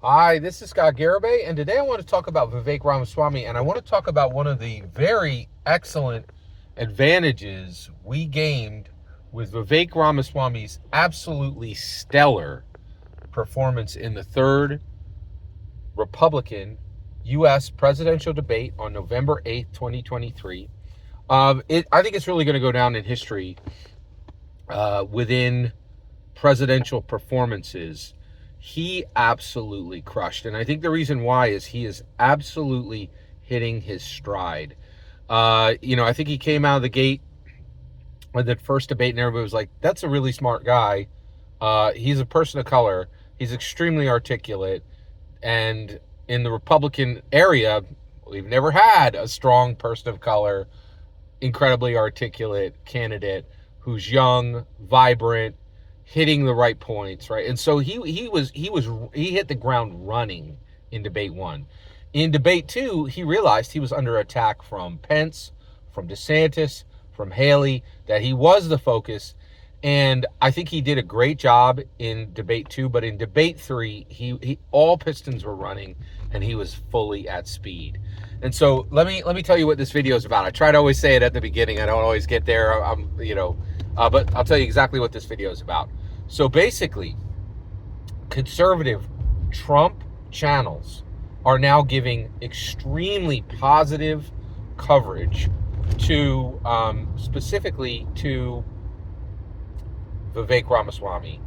Hi, this is Garibay, and today I want to talk about Vivek Ramaswamy, and I want to talk about one of the very excellent advantages we gained with Vivek Ramaswamy's absolutely stellar performance in the third Republican U.S. presidential debate on November 8th, 2023. I think it's really going to go down in history within presidential performances. He absolutely crushed. And I think the reason why is he is absolutely hitting his stride. I think he came out of the gate with that first debate and everybody was like, that's a really smart guy. He's a person of color. He's extremely articulate. And in the Republican area, we've never had a strong person of color, incredibly articulate candidate who's young, vibrant, hitting the right points, right? And so he hit the ground running in debate one. In debate two, he realized he was under attack from Pence, from DeSantis, from Haley, that he was the focus. And I think he did a great job in debate two, but in debate three, he all pistons were running and he was fully at speed. And so let me tell you what this video is about. I try to always say it at the beginning. I don't always get there. But I'll tell you exactly what this video is about. So basically, conservative Trump channels are now giving extremely positive coverage to specifically to Vivek Ramaswamy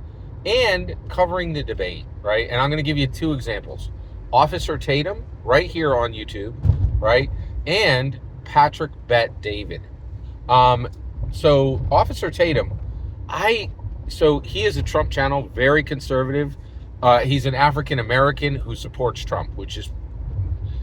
and covering the debate, right? And I'm going to give you two examples. Officer Tatum, right here on YouTube, right? And Patrick Bet David. So Officer Tatum, so he is a Trump channel, very conservative. He's an African American who supports Trump, which is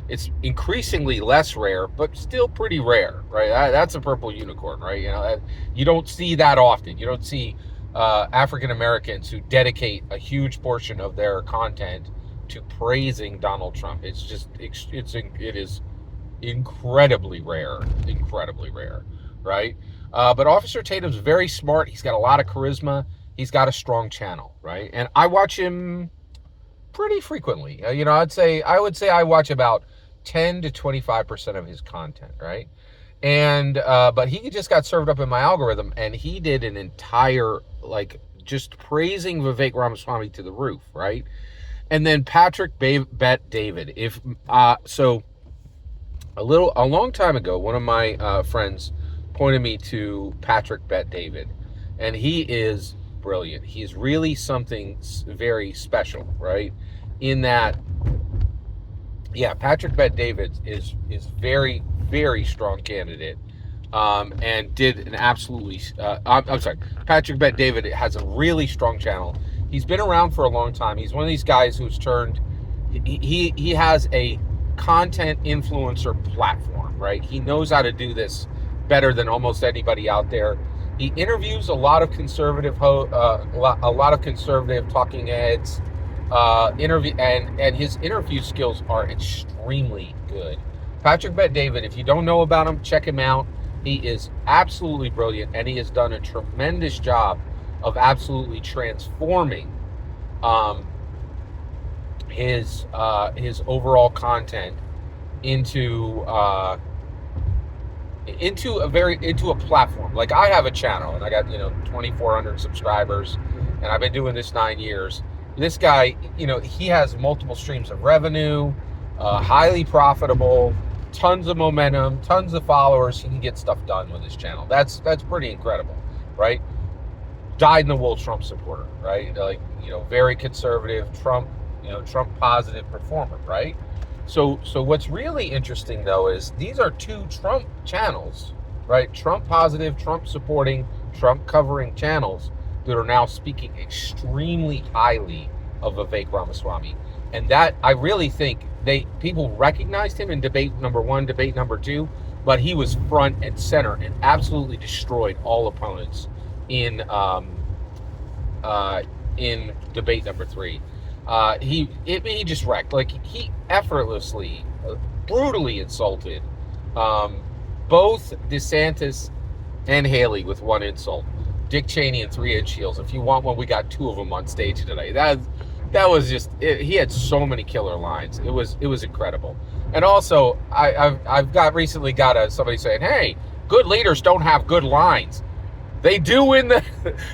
it's increasingly less rare, but still pretty rare, right? That's a purple unicorn, right? You don't see that often. You don't see African Americans who dedicate a huge portion of their content to praising Donald Trump. It is incredibly rare, right? But Officer Tatum's very smart. He's got a lot of charisma. He's got a strong channel, right? And I watch him pretty frequently. I would say I watch about 10 to 25% of his content, right? And but he just got served up in my algorithm, and he did an entire just praising Vivek Ramaswamy to the roof, right? And then Patrick Bet David. A long time ago, one of my friends pointed me to Patrick Bet David, and he is brilliant. He's really something very special, right? In that, yeah, Patrick Bet David is very, very strong candidate, and did an absolutely. I'm sorry, Patrick Bet David has a really strong channel. He's been around for a long time. He's one of these guys who's turned. He has a content influencer platform, right? He knows how to do this better than almost anybody out there. He interviews a lot of conservative conservative talking heads. And his interview skills are extremely good. Patrick Bet David, if you don't know about him, check him out. He is absolutely brilliant, and he has done a tremendous job of absolutely transforming his overall content into a platform. Like, I have a channel and I got 2,400 subscribers, and I've been doing this 9 years. This guy, he has multiple streams of revenue, highly profitable, tons of momentum, tons of followers. He can get stuff done with his channel. That's pretty incredible, right? Dyed-in-the-wool Trump supporter, right? Very conservative Trump, Trump positive performer, right? So what's really interesting though is these are two Trump channels, right? Trump positive, Trump supporting, Trump covering channels that are now speaking extremely highly of Vivek Ramaswamy. And that, I really think people recognized him in debate number one, debate number two, but he was front and center and absolutely destroyed all opponents in debate number three. He just wrecked. He effortlessly, brutally insulted both DeSantis and Haley with one insult. Dick Cheney and 3-inch heels. If you want one, we got two of them on stage today. That was just he had so many killer lines. It was incredible. And also, I've got recently got somebody saying, "Hey, good leaders don't have good lines." They do in the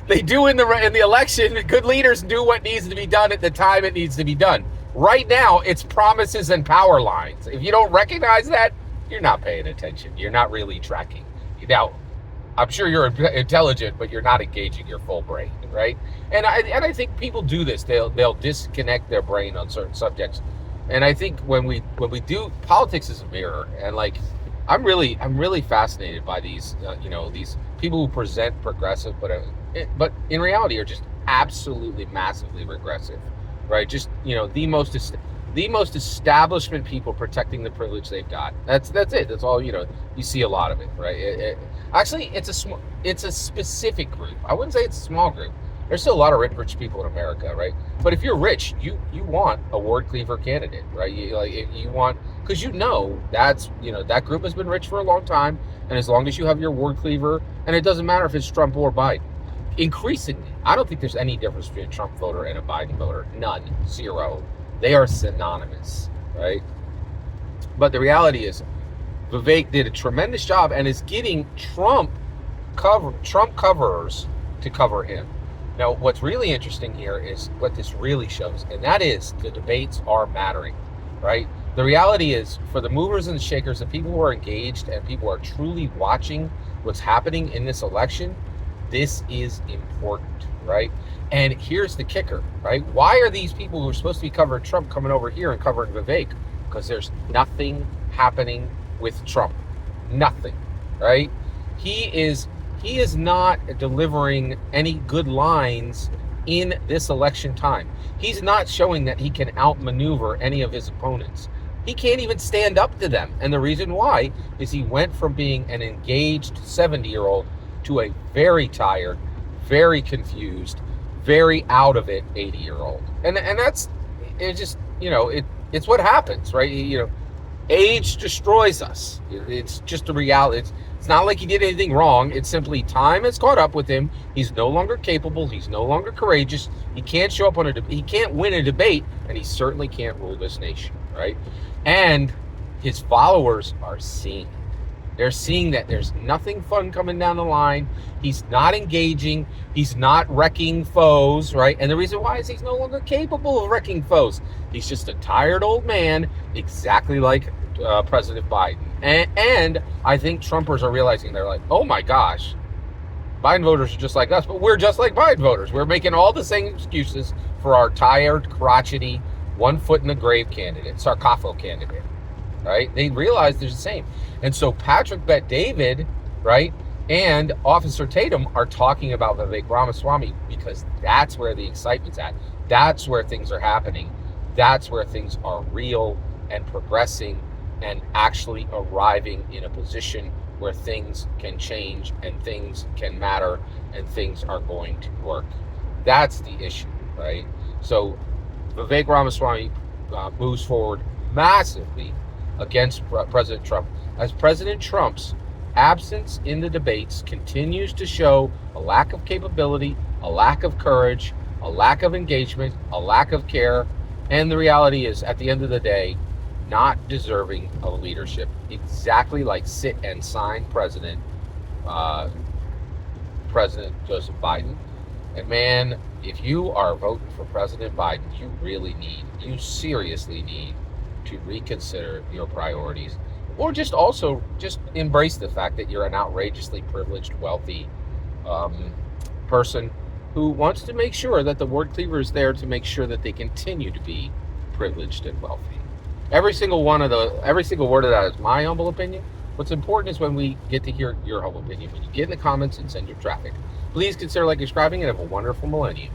they do in the election. Good leaders do what needs to be done at the time it needs to be done. Right now, it's promises and power lines. If you don't recognize that, you're not paying attention. You're not really tracking. Now, I'm sure you're intelligent, but you're not engaging your full brain, right? And I think people do this. They'll disconnect their brain on certain subjects. And I think when we do, politics is a mirror. And like, I'm really fascinated by these these people who present progressive, but in reality are just absolutely massively regressive, right? Just the most establishment people protecting the privilege they've got. That's it. That's all. You see a lot of it, right? Actually, it's a specific group. I wouldn't say it's a small group. There's still a lot of rich people in America, right? But if you're rich, you want a ward cleaver candidate, right? You want, because that's that group has been rich for a long time, and as long as you have your ward cleaver, and it doesn't matter if it's Trump or Biden. Increasingly, I don't think there's any difference between a Trump voter and a Biden voter. None, zero. They are synonymous, right? But the reality is, Vivek did a tremendous job and is getting Trump coverers to cover him. Now, what's really interesting here is what this really shows, and that is the debates are mattering, right? The reality is, for the movers and the shakers, the people who are engaged and people who are truly watching what's happening in this election, this is important, right? And here's the kicker, right? Why are these people who are supposed to be covering Trump coming over here and covering Vivek? Because there's nothing happening with Trump. Nothing, right? He is not delivering any good lines in this election time. He's not showing that he can outmaneuver any of his opponents. He can't even stand up to them. And the reason why is he went from being an engaged 70-year-old to a very tired, very confused, very out of it 80-year-old. And that's it. Just it's what happens, right? Age destroys us. It's just a reality. It's not like he did anything wrong. It's simply time has caught up with him. He's no longer capable. He's no longer courageous. He can't show up on he can't win a debate, and he certainly can't rule this nation, right? And his followers are seeing it. They're seeing that there's nothing fun coming down the line. He's not engaging. He's not wrecking foes, right? And the reason why is he's no longer capable of wrecking foes. He's just a tired old man, exactly like President Biden. And I think Trumpers are realizing, they're like, oh my gosh, Biden voters are just like us, but we're just like Biden voters. We're making all the same excuses for our tired, crotchety, one foot in the grave candidate, sarcophago candidate, right? They realize they're the same. And so Patrick Bet-David, right, and Officer Tatum are talking about Vivek Ramaswamy because that's where the excitement's at. That's where things are happening. That's where things are real and progressing and actually arriving in a position where things can change and things can matter and things are going to work. That's the issue, right? So Vivek Ramaswamy moves forward massively against President Trump, as President Trump's absence in the debates continues to show a lack of capability, a lack of courage, a lack of engagement, a lack of care, and the reality is, at the end of the day, not deserving of leadership. Exactly like sit and sign President Joseph Biden. And man, if you are voting for President Biden, you seriously need to reconsider your priorities, or just embrace the fact that you're an outrageously privileged, wealthy person who wants to make sure that the word cleaver is there to make sure that they continue to be privileged and wealthy. Every single word of that is my humble opinion. What's important is when we get to hear your humble opinion. When you get in the comments and send your traffic, please consider subscribing, and have a wonderful millennium.